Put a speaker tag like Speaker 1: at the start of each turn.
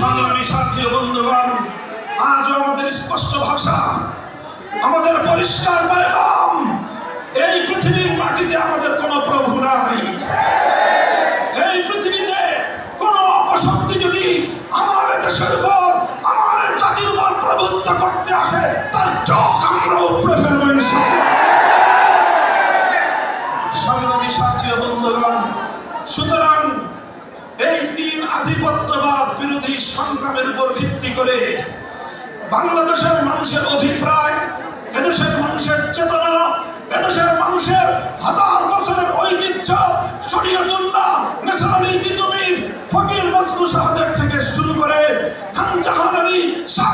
Speaker 1: সংগ্রামী সাথী ও বন্ধুগণ, আজও আমাদের স্পষ্ট ভাষা, আমাদের পরিষ্কার পয়গাম, এই পৃথিবীর মাটিতে আমাদের কোনো প্রভু নাই। এই পৃথিবীতে কোন অপশক্তি যদি আমার দেশের উপর, আমার জাতির উপর প্রভুত্ব করতে আসে, তার চোখ আমরা উপড়ে ফেলবো ইনশাআল্লাহ। সংগ্রামী সাথী ও বন্ধুগণ, সুতরাং এই তিন আধিপত্যবাদ বিরোধী সংগ্রামের উপর ভিত্তি করে বাংলাদেশের মানুষের অভিপ্রায়, এদেশের মানুষের চেতনা, এদেশের মানুষের হাজার বছরের ঐতিহ্য, শরীয়তুল্লাহ, নেসারানী তিতুমির, ফকির মজনু সাহাদের থেকে শুরু করে খান জাহান আলী, শাহ